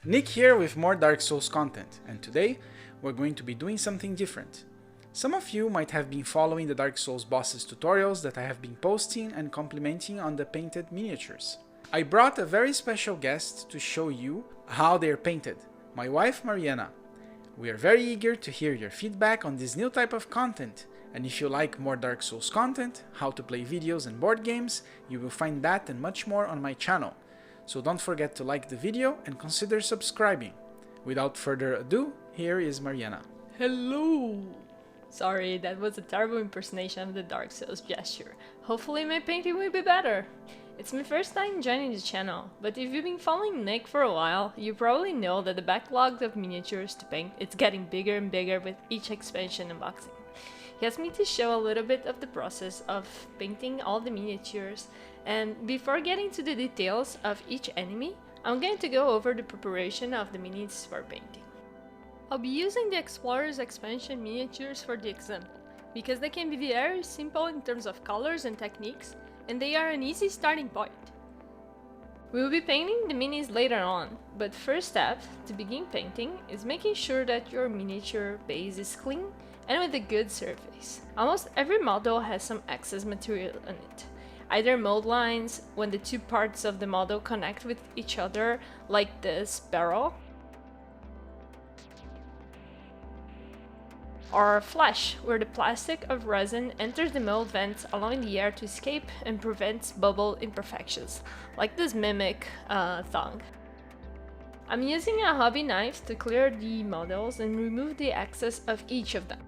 Nick here with more Dark Souls content, and today we're going to be doing something different. Some of you might have been following the Dark Souls bosses tutorials that I have been posting and complimenting on the painted miniatures. I brought a very special guest to show you how they're painted, my wife Mariana. We are very eager to hear your feedback on this new type of content, and if you like more Dark Souls content, how to play videos and board games, you will find that and much more on my channel. So don't forget to like the video and consider subscribing. Without further ado, here is Mariana. Hello! Sorry, that was a terrible impersonation of the Dark Souls gesture. Hopefully my painting will be better. It's my first time joining the channel, but if you've been following Nick for a while, you probably know that the backlog of miniatures to paint is getting bigger and bigger with each expansion unboxing. He asked me to show a little bit of the process of painting all the miniatures, and before getting to the details of each enemy, I'm going to go over the preparation of the minis for painting. I'll be using the Explorers expansion miniatures for the example, because they can be very simple in terms of colors and techniques, and they are an easy starting point. We will be painting the minis later on, but first step to begin painting is making sure that your miniature base is clean and with a good surface. Almost every model has some excess material on it. Either mold lines, when the two parts of the model connect with each other, like this barrel, or flash, where the plastic of resin enters the mold vents, allowing the air to escape and prevents bubble imperfections, like this mimic thong. I'm using a hobby knife to clear the models and remove the excess of each of them.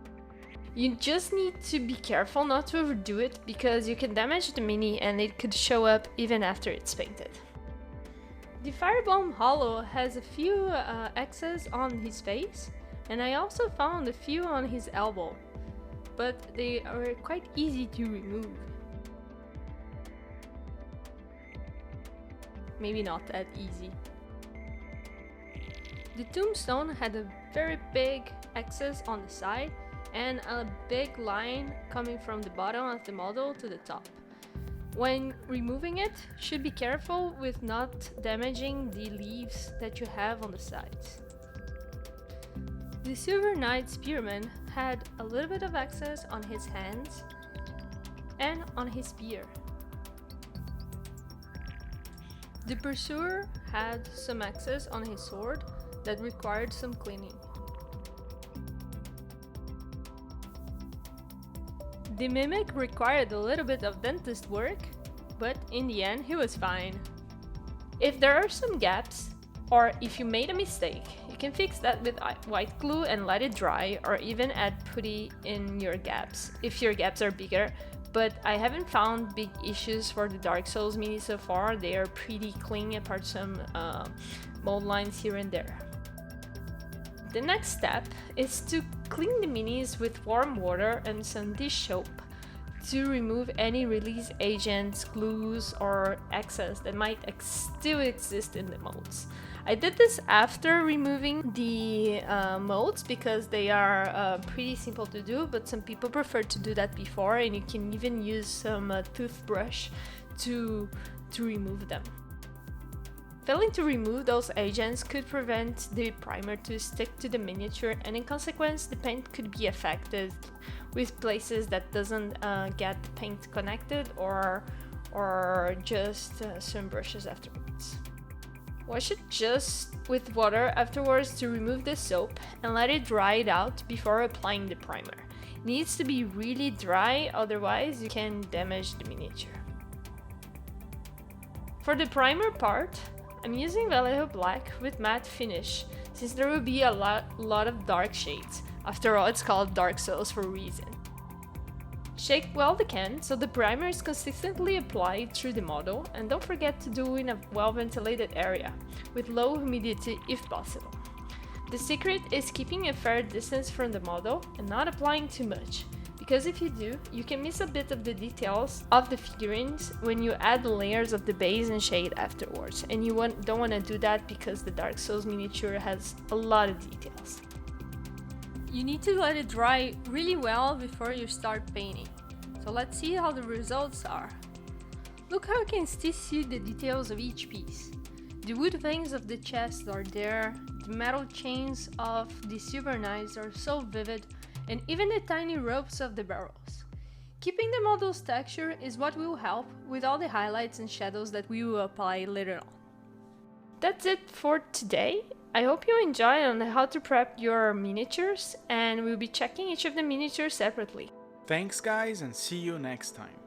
You just need to be careful not to overdo it, because you can damage the mini and it could show up even after it's painted. The Firebomb Hollow has a few excess on his face, and I also found a few on his elbow, but they are quite easy to remove. Maybe not that easy. The Tombstone had a very big excess on the side, and a big line coming from the bottom of the model to the top. When removing it, should be careful with not damaging the leaves that you have on the sides. The Silver Knight Spearman had a little bit of excess on his hands and on his spear. The Pursuer had some excess on his sword that required some cleaning. The Mimic required a little bit of dentist work, but in the end he was fine. If there are some gaps, or if you made a mistake, you can fix that with white glue and let it dry, or even add putty in your gaps, if your gaps are bigger, but I haven't found big issues for the Dark Souls mini so far. They are pretty clean apart from some mold lines here and there. The next step is to clean the minis with warm water and some dish soap to remove any release agents, glues, or excess that might still exist in the molds. I did this after removing the molds because they are pretty simple to do, but some people prefer to do that before, and you can even use some toothbrush to remove them. Failing to remove those agents could prevent the primer to stick to the miniature, and in consequence the paint could be affected with places that doesn't get paint connected, or just some brushes afterwards. Wash it just with water afterwards to remove the soap and let it dry it out before applying the primer. It needs to be really dry, otherwise you can damage the miniature. For the primer part, I'm using Vallejo Black with matte finish, since there will be a lot of dark shades. After all, it's called Dark Souls for a reason. Shake well the can so the primer is consistently applied through the model, and don't forget to do in a well-ventilated area, with low humidity if possible. The secret is keeping a fair distance from the model and not applying too much, because if you do, you can miss a bit of the details of the figurines when you add layers of the base and shade afterwards, and you don't want to do that because the Dark Souls miniature has a lot of details. You need to let it dry really well before you start painting. So let's see how the results are. Look how you can still see the details of each piece. The wood veins of the chest are there, the metal chains of the silver knives are so vivid, and even the tiny ropes of the barrels. Keeping the model's texture is what will help with all the highlights and shadows that we will apply later on. That's it for today. I hope you enjoyed on how to prep your miniatures, and we'll be checking each of the miniatures separately. Thanks guys, and see you next time.